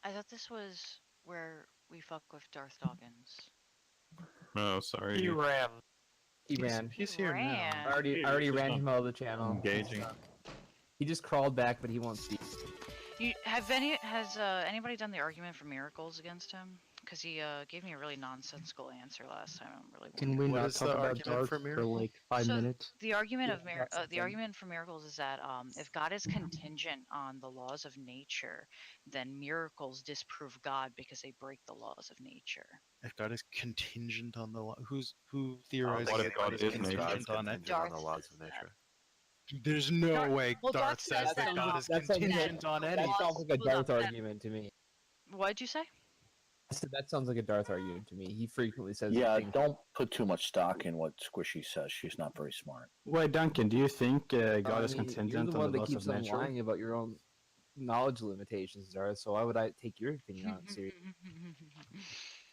I thought this was where we fuck with Darth Dawkins. Oh, sorry. He ran. He ran. He He's here now. ran. I already ran him out of the channel. Engaging. He just crawled back, but he won't speak. Has anybody done the argument for miracles against him? Because he gave me a really nonsensical answer last time. I'm really Can we What not is talk the about argument Darth for for miracles? like 5 minutes? The argument of that's the the thing. argument for miracles is that if God is contingent on the laws of nature, then miracles disprove God because they break the laws of nature. If God is contingent on the law, who theorizes What that if God is contingent on it? Darth on the laws says of nature. There's no Darth- way well, Darth Darth says says that that- God is that sounds contingent on That anything. sounds like a Hold up, Darth that- argument to me. What'd you say? That sounds like a Darth argument to me. He frequently says. Yeah, things- don't put too much stock in what Squishy says. She's not very smart. Wait, Duncan, do you think God is I mean, contingent you're the on one the that laws keeps of on nature? lying about your own knowledge limitations, Darth. So why would I take your opinion on it seriously? Can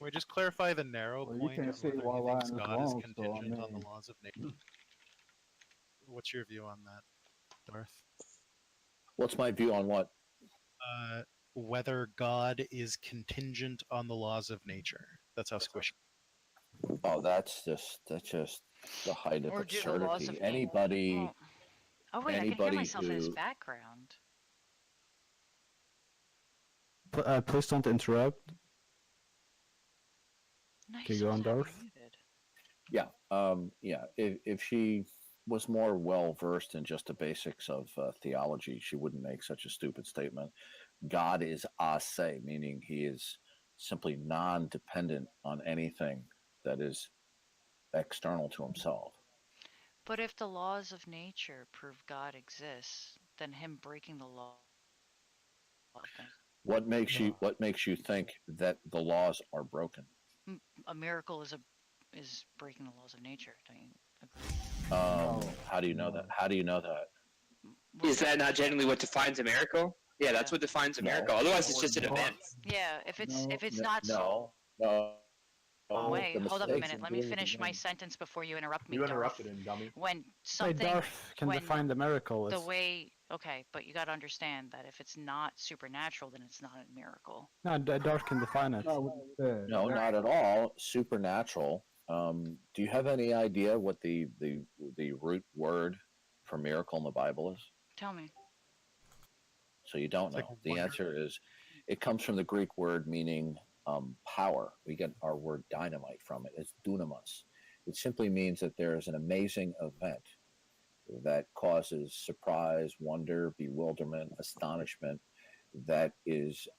we just clarify the narrow Well, you point can't of say whether while he thinks lying as God is well, so, I contingent on the mean- laws of nature? What's your view on that, Darth? What's my view on what? Whether God is contingent on the laws of nature. That's how squishy. Oh, that's just the height of Or do the laws of absurdity. nature? Anybody, Oh wait, I can hear anybody myself in his who- background. Please don't interrupt. Nice. Okay, go on, Darth. yeah. If she was more well versed in just the basics of theology, she wouldn't make such a stupid statement. God is a se, meaning he is simply non-dependent on anything that is external to himself. But if the laws of nature prove God exists, then him breaking the law. What makes you think that the laws are broken? A miracle is breaking the laws of nature. Don't you agree? How do you know that? How do you know that? Is that not generally what defines a miracle? Yeah, that's Yeah. what defines a No. miracle. Otherwise, it's just an No. event. Yeah, if it's No, not so. No. Wait, the hold up a mistakes minute. in Let me doing finish it my again. sentence before you interrupt me. You Darth. interrupted him, dummy. When Wait, something, Darth can when define the miracle. the It's- way, okay, but you got to understand that if it's not supernatural, then it's not a miracle. No, Darth can define it. No, not at all. Supernatural. Do you have any idea what the root word for miracle in the Bible is? Tell me. So you don't It's know. like The wonder. answer is, it comes from the Greek word meaning power. We get our word dynamite from it. It's dunamis. It simply means that there is an amazing event that causes surprise, wonder, bewilderment, astonishment that is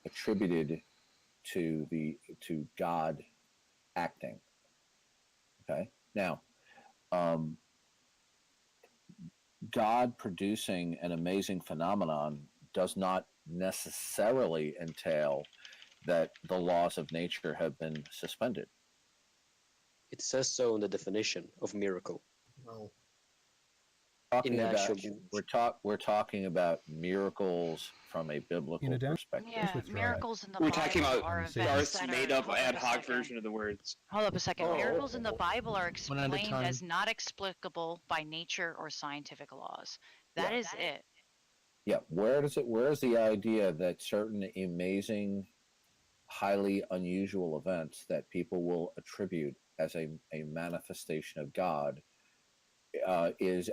attributed to God acting. Okay. Now, God producing an amazing phenomenon does not necessarily entail that the laws of nature have been suspended. It says so in the definition of miracle. No. Talking the about, actual- we're talking about miracors from a biblical perspective. Yeah, miracles in the We're Bible talking are about events Darth's that made are, up hold ad a hoc second. version of the words. Hold up a second. Oh. Miracles in the Bible are One at a explained time. as not explicable by nature or scientific laws. That Yeah. is it. Yeah, where is the idea that certain amazing, highly unusual events that people will attribute as a manifestation of God is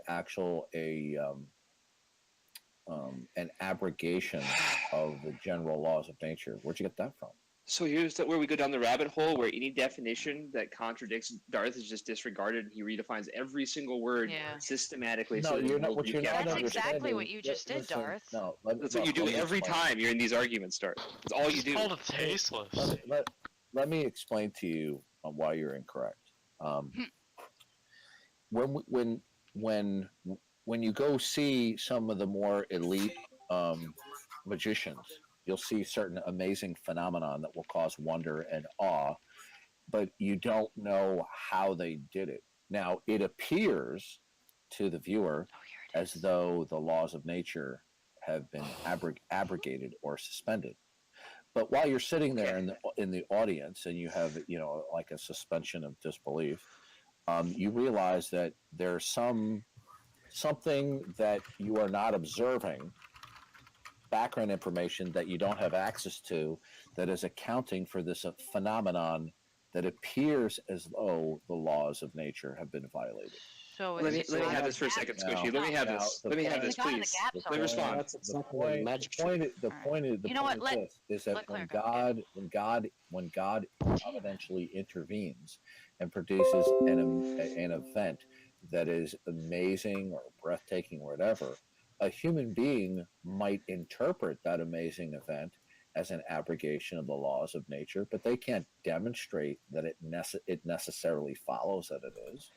an abrogation of the general laws of nature? Where'd you get that from? So here's where we go down the rabbit hole, where any definition that contradicts Darth is just disregarded, and he redefines every single word Yeah. systematically. No, so that you're the not. world What you're you not can't That's understanding. exactly what you just did, listen, Darth. No, That's what you do every time you're in these arguments, Darth. That's all you do. Called it tasteless. Let me explain to you why you're incorrect. When you go see some of the more elite magicians, you'll see certain amazing phenomenon that will cause wonder and awe, but you don't know how they did it. Now, it appears to the viewer Oh, here it as is. though the laws of nature have been abrogated or suspended. But while you're sitting there in the audience and you have, like a suspension of disbelief, you realize that there's something that you are not observing background information that you don't have access to that is accounting for this phenomenon that appears as though the laws of nature have been violated. So Let is me it let me God have in this for a the second, gaps? Squishy. Let me have this. the Let me have point- this, The God in the please. gaps Let me are respond. That's The exactly point, the magic the point, the Alright. point, the You know point what, is this: is that let when Claire go. God providentially intervenes and produces an event that is amazing or breathtaking or whatever, a human being might interpret that amazing event as an abrogation of the laws of nature, but they can't demonstrate that it necessarily follows that it is.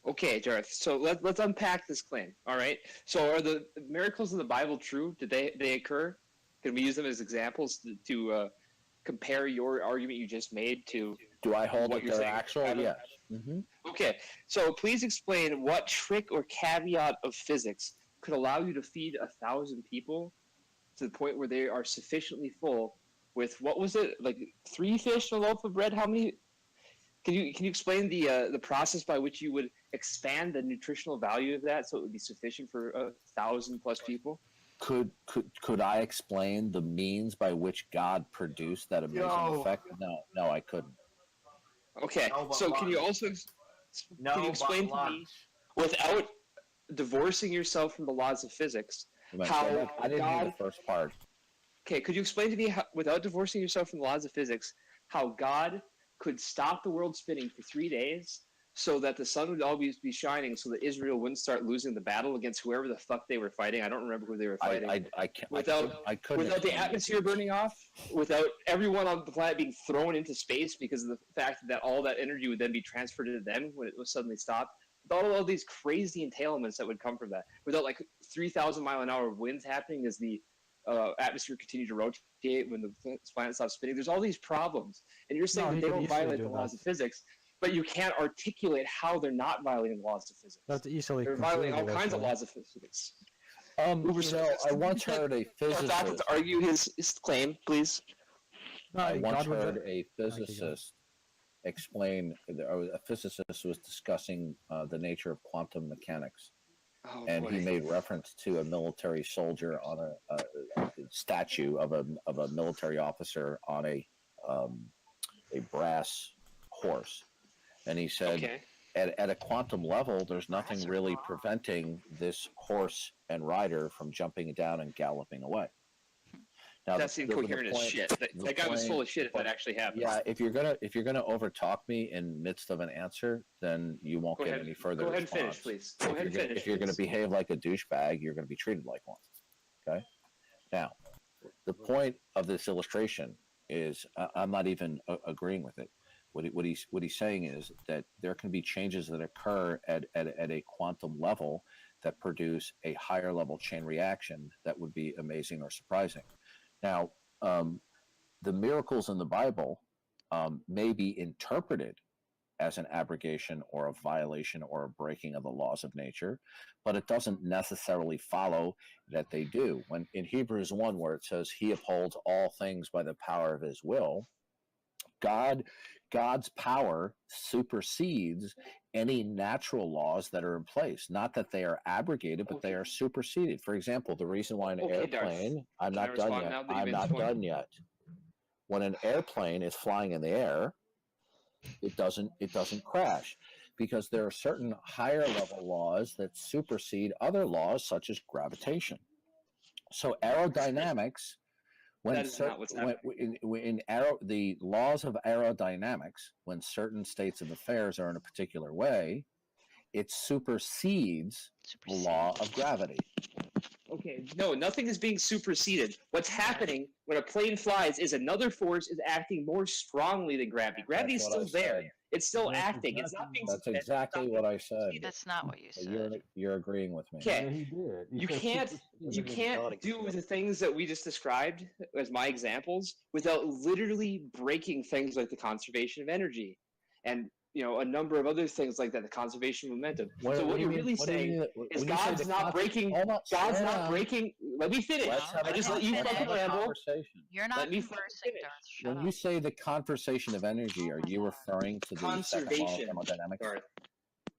Okay, Darth. So let's unpack this claim. All right. So are the miracles in the Bible true? Did they occur? Can we use them as examples to compare your argument you just made to? Do I hold What that you're they're saying? actual? Yes. Okay. So please explain what trick or caveat of physics could allow you to feed 1,000 people to the point where they are sufficiently full with, what was it, like 3 fish and a loaf of bread? How many? Can you explain the process by which you would expand the nutritional value of that so it would be sufficient for 1,000 plus people? Could I explain the means by which God produced that amazing effect? No, I couldn't. Okay, No, but so can you lunch. also No, can you explain but to me, lunch. without divorcing yourself from the laws of physics, how I didn't hear God? the first part. Okay, could you explain to me, how, without divorcing yourself from the laws of physics, how God could stop the world spinning for 3 days so that the sun would always be shining, so that Israel wouldn't start losing the battle against whoever the fuck they were fighting? I don't remember who they were fighting. I couldn't Without the explain atmosphere it. burning off, without everyone on the planet being thrown into space because of the fact that all that energy would then be transferred to them when it was suddenly stopped, with all these crazy entailments that would come from that, without like 3,000 mile an hour winds happening as the atmosphere continued to rotate when the planet stopped spinning. There's all these problems, and you're saying No, that he they could don't easily violate do the laws that. of physics, but you can't articulate how they're not violating the laws of physics. That's easily They're violating all conceivable, kinds of actually. laws of physics. I once heard a physicist. To argue his claim, please. No, I once God would heard ju- a physicist explain. A physicist was discussing the nature of quantum mechanics, Oh, and boy. he made reference to a military soldier on a statue of a military officer on a brass horse, and he said, Okay. at a quantum level, there's nothing really preventing this horse and rider from jumping down and galloping away. Now, That's incoherent as shit. That guy was full of shit if that actually happened. Yeah, if you're gonna overtalk me in midst of an answer, then you won't Go get ahead. any further. Go ahead and response. finish, please. Go ahead and finish. If you're gonna please. behave like a douchebag, you're gonna be treated like one. Okay. Now, the point of this illustration is I'm not even agreeing with it. What he's saying is that there can be changes that occur at a quantum level that produce a higher level chain reaction that would be amazing or surprising. Now, the miracles in the Bible may be interpreted as an abrogation or a violation or a breaking of the laws of nature, but it doesn't necessarily follow that they do. When in Hebrews 1, where it says he upholds all things by the power of his will, God's power supersedes any natural laws that are in place. Not that they are abrogated, but they are superseded. For example, the reason why an airplane, I'm not done yet. I'm not done yet. When an airplane is flying in the air, it doesn't crash, because there are certain higher level laws that supersede other laws, such as gravitation. So aerodynamics, when the laws of aerodynamics, when certain states of affairs are in a particular way, it supersedes the law of gravity. Okay, no, nothing is being superseded. What's happening when a plane flies is another force is acting more strongly than gravity. Gravity is still there. It's still acting. It's not being. That's exactly what I said. That's not what you said. You're agreeing with me. Okay, he did. you can't do the things that we just described as my examples without literally breaking things like the conservation of energy, and a number of other things like that, the conservation of momentum. So what you're really saying is God's not breaking. God's not breaking. Let me finish. I just let you fucking ramble. You're not conversing, Darth. Shut When up. you say the conversation of energy, are you referring to the second law of thermodynamics? Darth.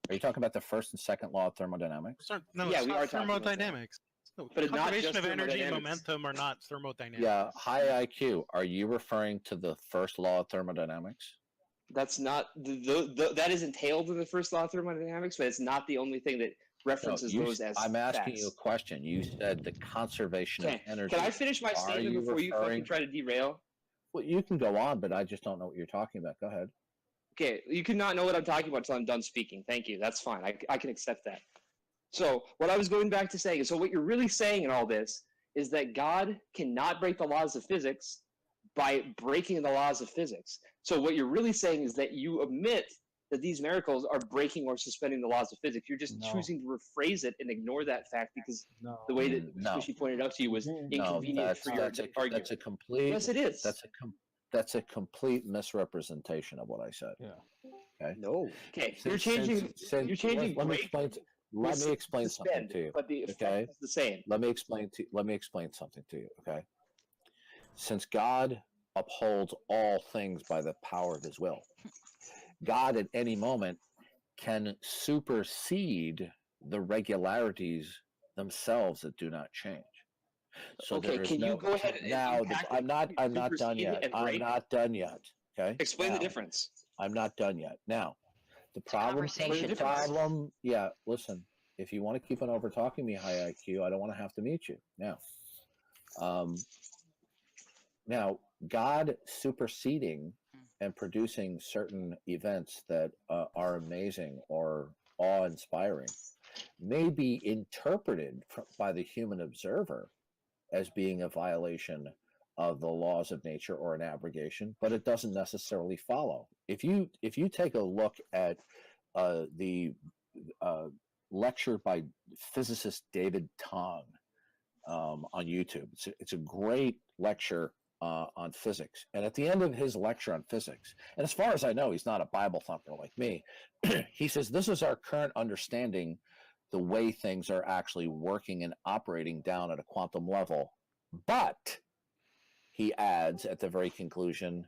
Are you talking about the first and second law of thermodynamics? No, Yeah, it's we not are talking about that. thermodynamics. But it's not Conservation just of energy and thermodynamics. momentum are not thermodynamics. Yeah, high IQ. Are you referring to the first law of thermodynamics? That's not that is entailed in the first law of thermodynamics, but it's not the only thing that No, references those as I'm asking you a facts. question. You said the conservation of Okay, energy. can I finish my Are statement you before you fucking referring- try to derail? Well, you can go on, but I just don't know what you're talking about. Go ahead. Okay, you cannot know what I'm talking about until I'm done speaking. Thank you. That's fine. I can accept that. So what I was going back to saying is, so what you're really saying in all this is that God cannot break the laws of physics by breaking the laws of physics. So what you're really saying is that you admit that these miracles are breaking or suspending the laws of physics. You're just No. choosing to rephrase it and ignore that fact because No. the way that No. Squishy pointed out to you was No, inconvenient for your argument. that's a complete. Yes, it is. That's a complete misrepresentation of what I said. Yeah. Okay. No. Okay, Since- you're changing. since- You're changing. Let me break explain. Let with me explain something suspend, to you. But the effect Okay. is the same. Let me explain something to you. Okay. Since God upholds all things by the power of His will, God at any moment can supersede the regularities themselves that do not change. So Okay, there is can you no, go ahead and now impact I'm not done supersede yet. and I'm break? not done yet. Okay. Explain Now, the difference. I'm not done yet. Now, the a problem. conversation. The problem. Yeah. Listen. If you want to keep on over talking me, high IQ, I don't want to have to meet you now. Now, God superseding and producing certain events that are amazing or awe-inspiring may be interpreted by the human observer as being a violation of the laws of nature or an abrogation, but it doesn't necessarily follow. If you take a look at the lecture by physicist David Tong on YouTube, it's a great lecture on physics. And at the end of his lecture on physics, and as far as I know, he's not a Bible thumper like me, he says, this is our current understanding, the way things are actually working and operating down at a quantum level. But, he adds at the very conclusion,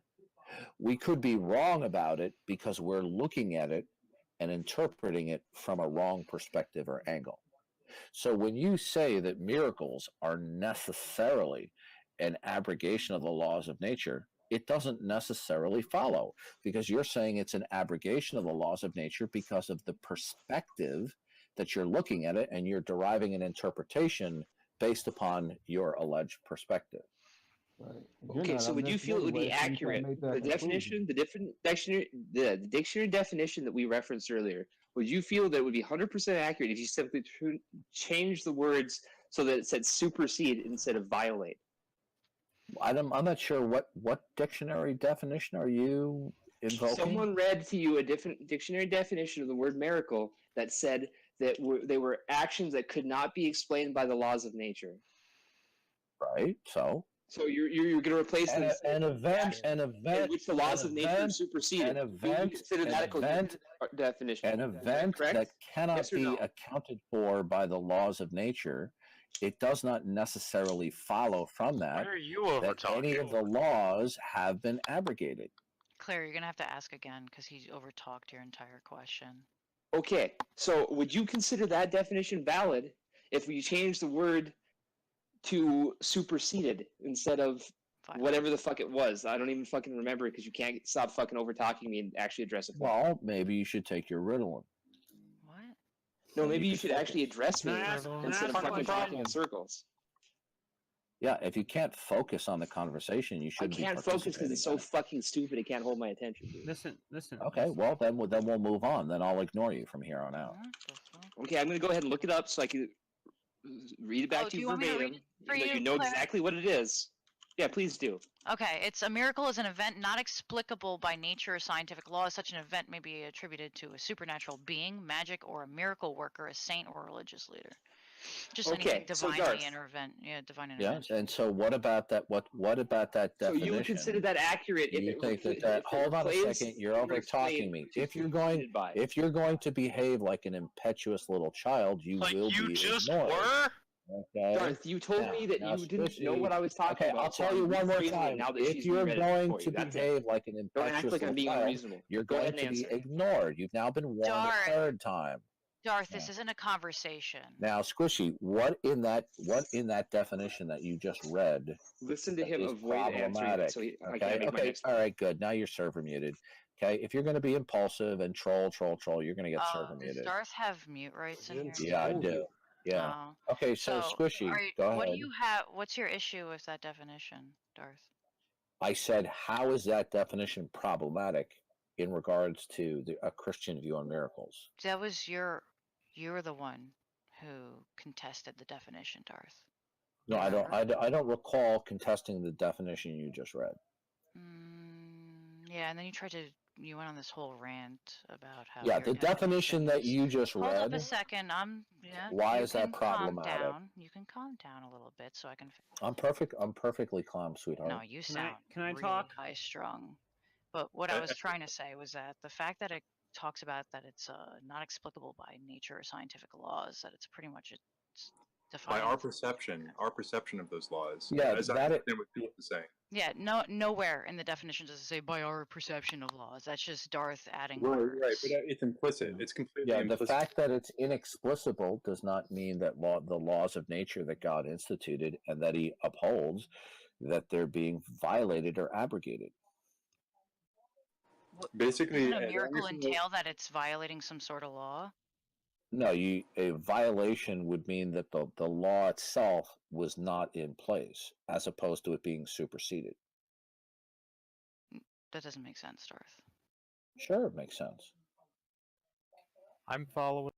we could be wrong about it because we're looking at it and interpreting it from a wrong perspective or angle. So when you say that miracles are necessarily an abrogation of the laws of nature, it doesn't necessarily follow, because you're saying it's an abrogation of the laws of nature because of the perspective that you're looking at it, and you're deriving an interpretation based upon your alleged perspective. Right. Okay, so would you feel it would be accurate? The definition, the dictionary definition that we referenced earlier, would you feel that it would be 100% accurate if you simply change the words so that it said supersede instead of violate? I'm not sure what dictionary definition are you invoking? Someone read to you a different dictionary definition of the word miracle that said that they were actions that could not be explained by the laws of nature. Right. So you're going to replace an event in which the laws of nature supersede. An event. Consider that a definition. An event that cannot Yes or be no? accounted for by the laws of nature. It does not necessarily follow from that Why are you over that talking? any of the laws have been abrogated. Claire, you're gonna have to ask again because he overtalked your entire question. Okay, so would you consider that definition valid if we change the word to superseded instead of Fine. whatever the fuck it was? I don't even fucking remember it because you can't stop fucking over talking me and actually address it. Well, maybe you should take your Ritalin. What? No, maybe you could should focus. actually address me instead of fucking talking in circles. Yeah, if you can't focus on the conversation, you I shouldn't be can't focus because it's so participating fucking stupid. It can't hold my attention. Dude. Listen. in it. Okay, well then we'll move on. Then I'll ignore you from here on out. That's fine. Okay, I'm gonna go ahead and look it up so I can read it back Oh, to do you you want me to verbatim. read it for even though you, you know Claire? exactly what it is. Yeah, please do. Okay, it's a miracle is an event not explicable by nature or scientific law. Such an event may be attributed to a supernatural being, magic, or a miracle worker, a saint, or a religious leader. Just anything Okay, so divinely Darth. divine Yes, intervention. and so what about that? What about that So definition? you would consider that accurate Do if you it think if that it hold on a replaced second, you're or over talking explained me. to If you're superseded by? going to behave like an impetuous little child, you Like will you be just ignored. were? Okay. Darth, you told me that Now, you didn't Squishy- know what I was talking Okay, about. I'll so tell I'm you one more rephrasing it time. Now that If she's you're reread it going for to you. That's it. behave like an Don't impetuous act like I'm little being child, unreasonable. you're Go going ahead to and be answer. ignored. You've now been warned Darth. a third time. Darth, this isn't a conversation. Now, Squishy, what in that definition that you just read Listen to him is avoid answering problematic? it, so I Okay, can't make my okay, next all right, good. Now your server muted. Okay, if you're going to be impulsive and troll, you're going to get server Does muted. Darth have mute rights in here? Yeah, I do. Yeah. Oh. Okay, so Squishy, go ahead. What do you have? What's your issue with that definition, Darth? I said, how is that definition problematic in regards to a Christian view on miracles? That was you're the one who contested the definition, Darth. No, I don't recall contesting the definition you just read. Yeah, and then you went on this whole rant about how. Yeah, the definition that you just read. Hold up a second. Why is that problematic? You can calm down a little bit so I can. I'm perfectly calm, sweetheart. No, you sound Can I really talk? high strung. But what I was trying to say was that the fact that it talks about that it's not explicable by nature or scientific laws, that it's pretty much By defined. our perception of those laws. Yeah, as I understand what Philip is saying. Yeah, nowhere in the definition does it say by our perception of laws. That's just Darth adding Right, words. right, but it's implicit. It's completely implicit. The fact that it's inexplicable does not mean that the laws of nature that God instituted and that He upholds, that they're being violated or abrogated. Basically, doesn't a miracle entail that it's violating some sort of law? No, a violation would mean that the law itself was not in place, as opposed to it being superseded. That doesn't make sense, Darth. Sure, it makes sense. I'm following.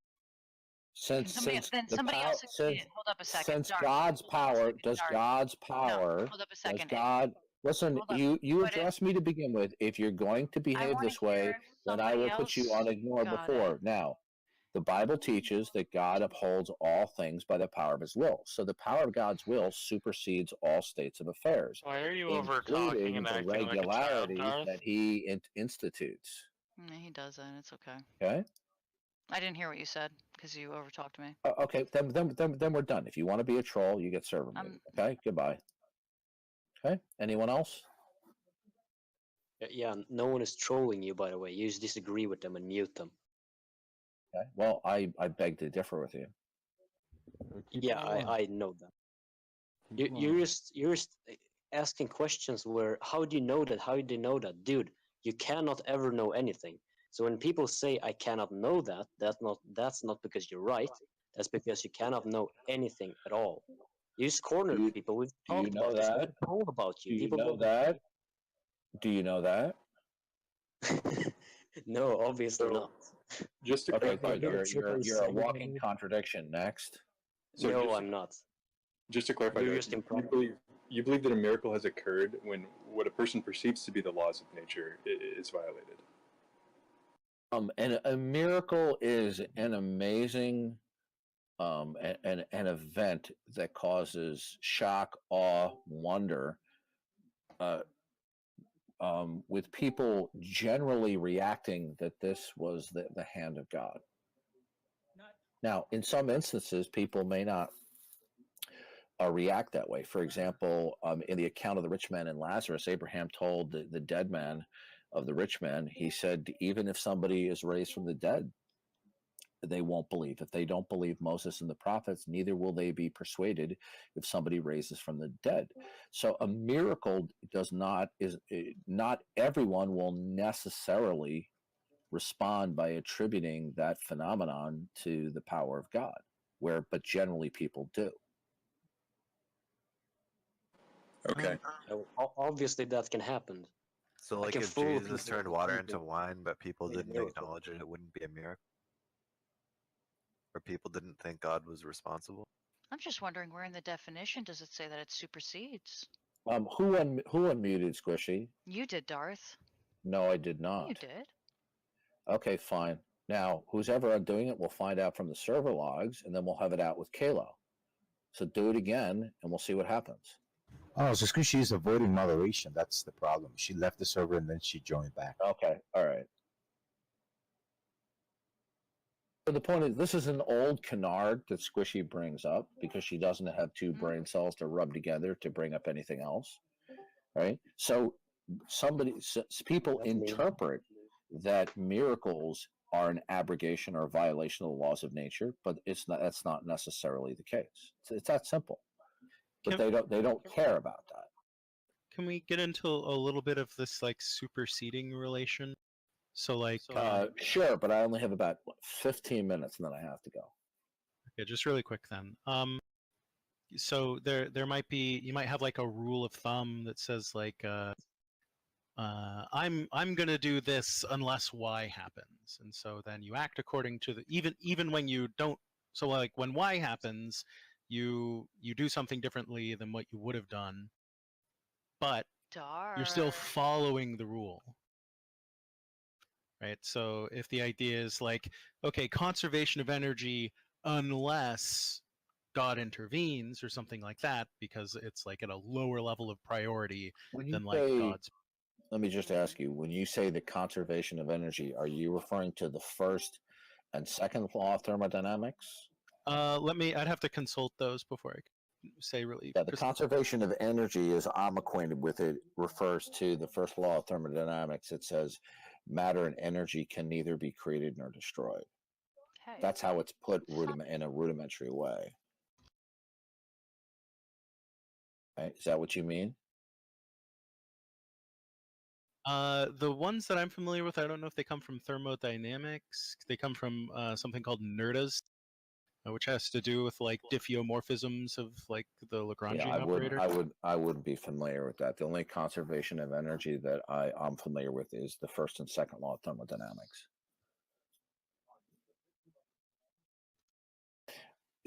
Hold up a second. Since Darth, God's power, does Darth. God's power, No, hold up a second. Listen, Hold up. you addressed me to begin with. If you're going to behave wanna this way, hear then I will somebody put you else on ignore got before. it. Now, the Bible teaches that God upholds all things by the power of His will. So the power of God's will supersedes all states of affairs. Why are you over talking including and the acting like a child, regularities Darth? that He institutes. No, he doesn't. It's okay. Okay. I didn't hear what you said because you overtalked me. Okay. Then we're done. If you want to be a troll, you get server muted. Okay. Goodbye. Okay. Anyone else? Yeah, no one is trolling you, by the way. You just disagree with them and mute them. Okay. Well, I beg to differ with you. Yeah, I know that. You're just asking questions where, how do you know that? How do you know that? Dude, you cannot ever know anything. So when people say I cannot know that, that's not because you're right. That's because you cannot know anything at all. You just corner people. We've talked about this. We've told about you. Do you People know that? Do you know that? No, obviously not. Just to Okay, clarify, good. You're a walking contradiction. Next. So no, I'm not. Just to clarify, You're Darth, just improper. you believe that a miracle has occurred when what a person perceives to be the laws of nature is violated. And a miracle is an amazing an event that causes shock, awe, wonder, with people generally reacting that this was the hand of God. Now, in some instances, people may not react that way. For example, in the account of the rich man and Lazarus, Abraham told the dead man of the rich man, he said, even if somebody is raised from the dead, they won't believe. If they don't believe Moses and the prophets, neither will they be persuaded if somebody raises from the dead. So a miracle not everyone will necessarily respond by attributing that phenomenon to the power of God, but generally people do. Okay. Obviously, that can happen. So, like, a if fool Jesus can turned water into people wine, but people make a didn't miracle. acknowledge it, it wouldn't be a miracle? Or people didn't think God was responsible? I'm just wondering where in the definition does it say that it supersedes? Who unmuted Squishy? You did, Darth. No, I did not. You did. Okay, fine. Now, who's ever undoing it, we'll find out from the server logs, and then we'll have it out with Kalo. So do it again, and we'll see what happens. Oh, so Squishy is avoiding moderation. That's the problem. She left the server and then she joined back. Okay, all right. So the point is, this is an old canard that Squishy brings up because she doesn't have two brain cells to rub together to bring up anything else, right? So people interpret that miracles are an abrogation or a violation of the laws of nature, but that's not necessarily the case. It's that simple. But they don't care about that. Can we get into a little bit of this like superseding relation? So like sure, but I only have about 15 minutes and then I have to go. Okay, just really quick then. So there might be, you might have like a rule of thumb that says like I'm gonna do this unless Y happens, and so then you act according to the even when you don't. So like when Y happens, you do something differently than what you would have done, but you're still following the rule, right? So if the idea is like, okay, conservation of energy unless God intervenes or something like that, because it's like at a lower level of priority than like God's. Let me just ask you, when you say the conservation of energy, are you referring to the first and second law of thermodynamics? I'd have to consult those before I can say really. Yeah, the conservation of energy, as I'm acquainted with it, refers to the first law of thermodynamics. It says matter and energy can neither be created nor destroyed. Hey. That's how it's put in a rudimentary way. Right? Is that what you mean? The ones that I'm familiar with, I don't know if they come from thermodynamics. They come from something called NERDAs, which has to do with like diffeomorphisms of like the Lagrangian operator. I wouldn't be familiar with that. The only conservation of energy that I'm familiar with is the first and second law of thermodynamics.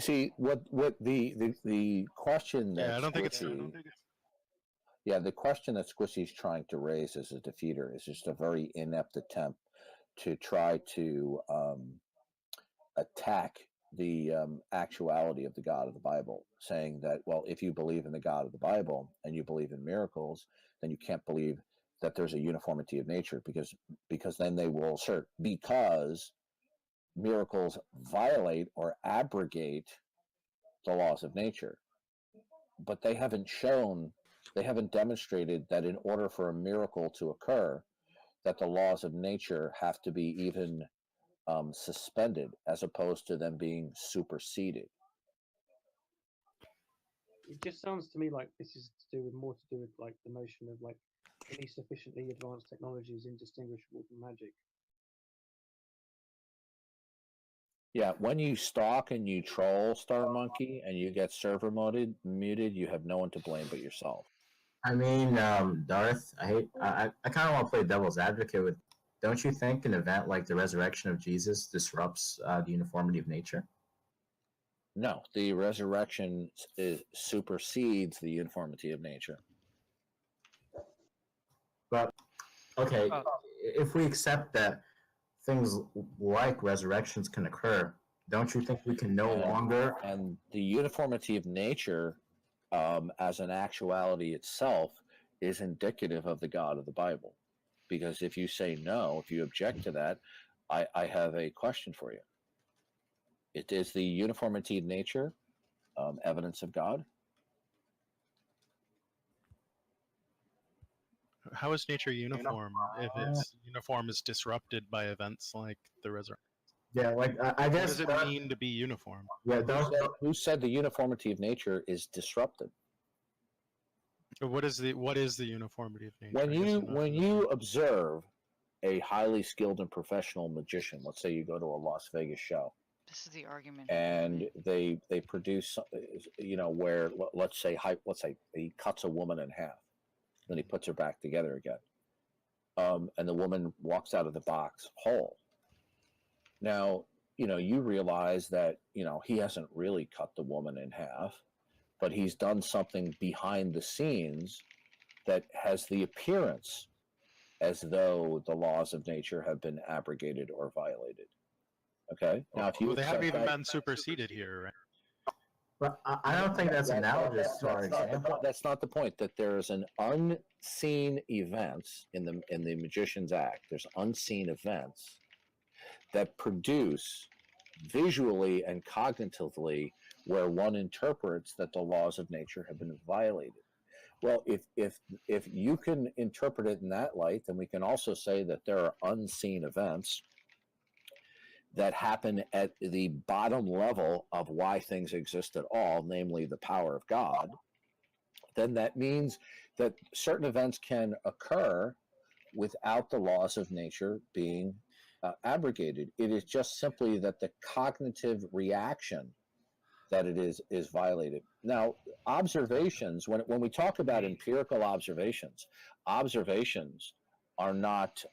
See what the question that I don't think it's. Yeah, the question that Squissy's trying to raise as a defeater is just a very inept attempt to try to attack the actuality of the God of the Bible, saying that, well, if you believe in the God of the Bible and you believe in miracles, then you can't believe that there's a uniformity of nature, because then they will assert, because miracles violate or abrogate the laws of nature. But they haven't demonstrated that in order for a miracle to occur, that the laws of nature have to be even suspended as opposed to them being superseded. It just sounds to me like this is more to do with like the notion of like any sufficiently advanced technology is indistinguishable from magic. Yeah, when you stalk and you troll Star Monkey and you get server muted, you have no one to blame but yourself. I mean, Darth, I kind of want to play devil's advocate with. Don't you think an event like the resurrection of Jesus disrupts the uniformity of nature? No, the resurrection supersedes the uniformity of nature. But okay, if we accept that things like resurrections can occur, don't you think we can no longer? And the uniformity of nature, as an actuality itself, is indicative of the God of the Bible. Because if you say no, if you object to that, I have a question for you. Is the uniformity of nature evidence of God? How is nature uniform if its uniform is disrupted by events like the resurrection? Yeah, like I guess. What does it mean to be uniform? Yeah, who said the uniformity of nature is disrupted? What is the uniformity of nature? When you observe a highly skilled and professional magician, let's say you go to a Las Vegas show. This is the argument. And they produce, where let's say he cuts a woman in half, then he puts her back together again, and the woman walks out of the box whole. Now, you realize that he hasn't really cut the woman in half, but he's done something behind the scenes that has the appearance as though the laws of nature have been abrogated or violated. Okay. Now, if you they haven't even been superseded here, right? But I don't think that's analogous to our example. That's not the point. That there is an unseen events in the Magician's Act. There's unseen events that produce visually and cognitively where one interprets that the laws of nature have been violated. Well, if you can interpret it in that light, then we can also say that there are unseen events that happen at the bottom level of why things exist at all, namely the power of God, then that means that certain events can occur without the laws of nature being abrogated. It is just simply that the cognitive reaction that it is violated. Now, observations, when we talk about empirical observations are not,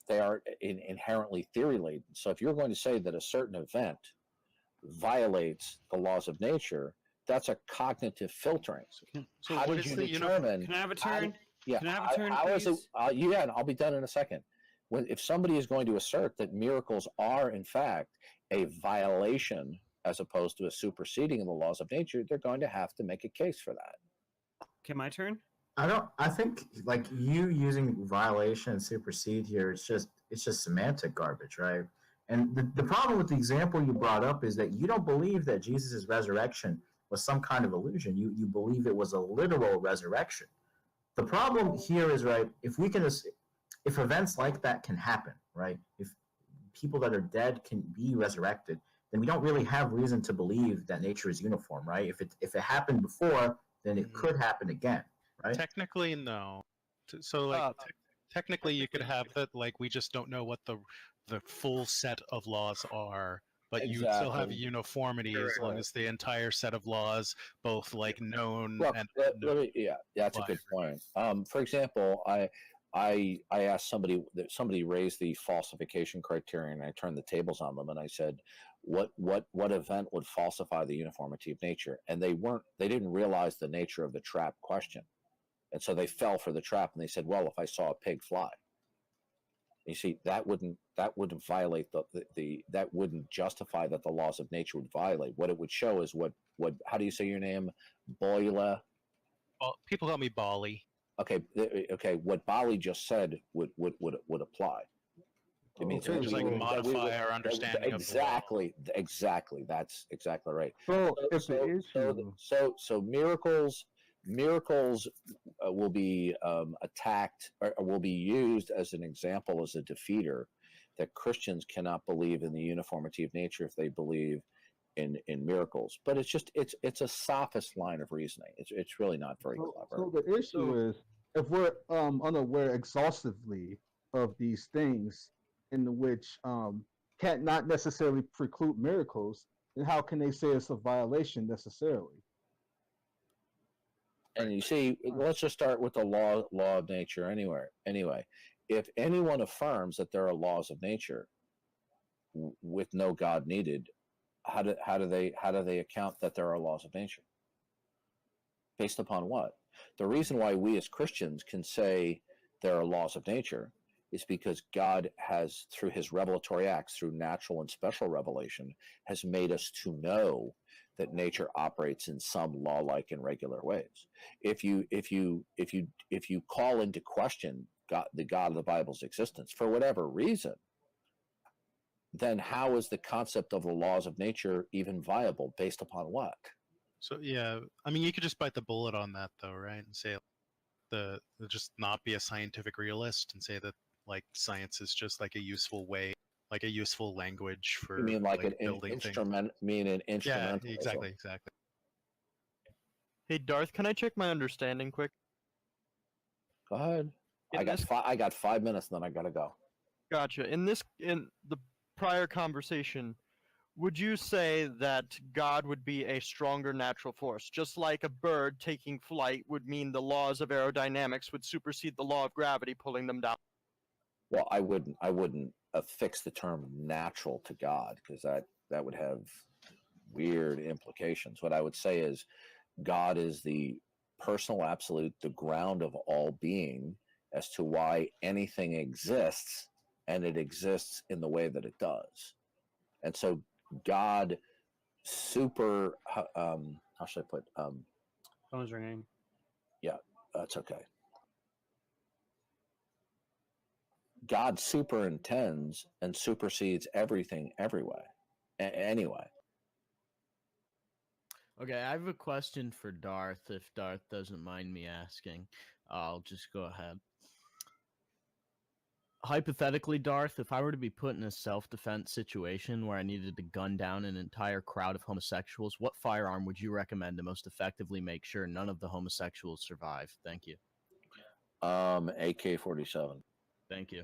they are inherently theory laden. So if you're going to say that a certain event violates the laws of nature, that's a cognitive filtering. So how what did is you the determine? Can I have a how turn? did- yeah. Can I have a turn, how is it? please? Yeah, and I'll be done in a second. If somebody is going to assert that miracles are in fact a violation as opposed to a superseding of the laws of nature, they're going to have to make a case for that. Okay, my turn. I think like you using violation and supersede here, it's just semantic garbage, right? And the problem with the example you brought up is that you don't believe that Jesus' resurrection was some kind of illusion. You believe it was a literal resurrection. The problem here is, right, if events like that can happen, right? If people that are dead can be resurrected, then we don't really have reason to believe that nature is uniform, right? If it happened before, then it could happen again, right? Technically, no. So, like, technically, you could have that. Like, we just don't know what the full set of laws are, but you still have Exactly. uniformity as long as the entire set of laws, both like known Look, and that's a good point. For example, I asked somebody raised the falsification criterion, and I turned the tables on them, and I said, what event would falsify the uniformity of nature? And they didn't realize the nature of the trap question, and so they fell for the trap, and they said, well, if I saw a pig fly. You see, that wouldn't violate that wouldn't justify that the laws of nature would violate. What it would show is what how do you say your name? Boyle. People call me Bali. Okay, what Bali just said would apply. It means Just like modify our understanding of the law. Exactly. That's exactly right. So if the issue, So miracles will be attacked or will be used as an example, as a defeater, that Christians cannot believe in the uniformity of nature if they believe in miracles. But it's a sophist line of reasoning. It's really not very clever. so the issue is, if we're unaware exhaustively of these things, in which can't not necessarily preclude miracles, then how can they say it's a violation necessarily? And you see, let's just start with the law of nature. Anyway, if anyone affirms that there are laws of nature with no God needed, how do they account that there are laws of nature? Based upon what? The reason why we as Christians can say there are laws of nature is because God has, through his revelatory acts, through natural and special revelation, has made us to know that nature operates in some law-like and regular ways. If you call into question the God of the Bible's existence for whatever reason, then how is the concept of the laws of nature even viable? Based upon what? So yeah, I mean, you could just bite the bullet on that, though, right? And say just not be a scientific realist and say that like science is just like a useful way, like a useful language for You mean like an building instrument? things. Instrumental? Yeah, exactly. Hey Darth, can I check my understanding quick? Go ahead. I got 5 minutes, and then I gotta go. Gotcha. In the prior conversation, would you say that God would be a stronger natural force, just like a bird taking flight would mean the laws of aerodynamics would supersede the law of gravity pulling them down? Well, I wouldn't affix the term natural to God, because that would have weird implications. What I would say is God is the personal absolute, the ground of all being, as to why anything exists, and it exists in the way that it does. And so God how should I put Phone's ringing. Yeah, that's okay. God superintends and supersedes everything everywhere. Anyway. Okay, I have a question for Darth, if Darth doesn't mind me asking. I'll just go ahead. hypothetically, Darth, if I were to be put in a self-defense situation where I needed to gun down an entire crowd of homosexuals, what firearm would you recommend to most effectively make sure none of the homosexuals survive? Thank you. AK-47. Thank you.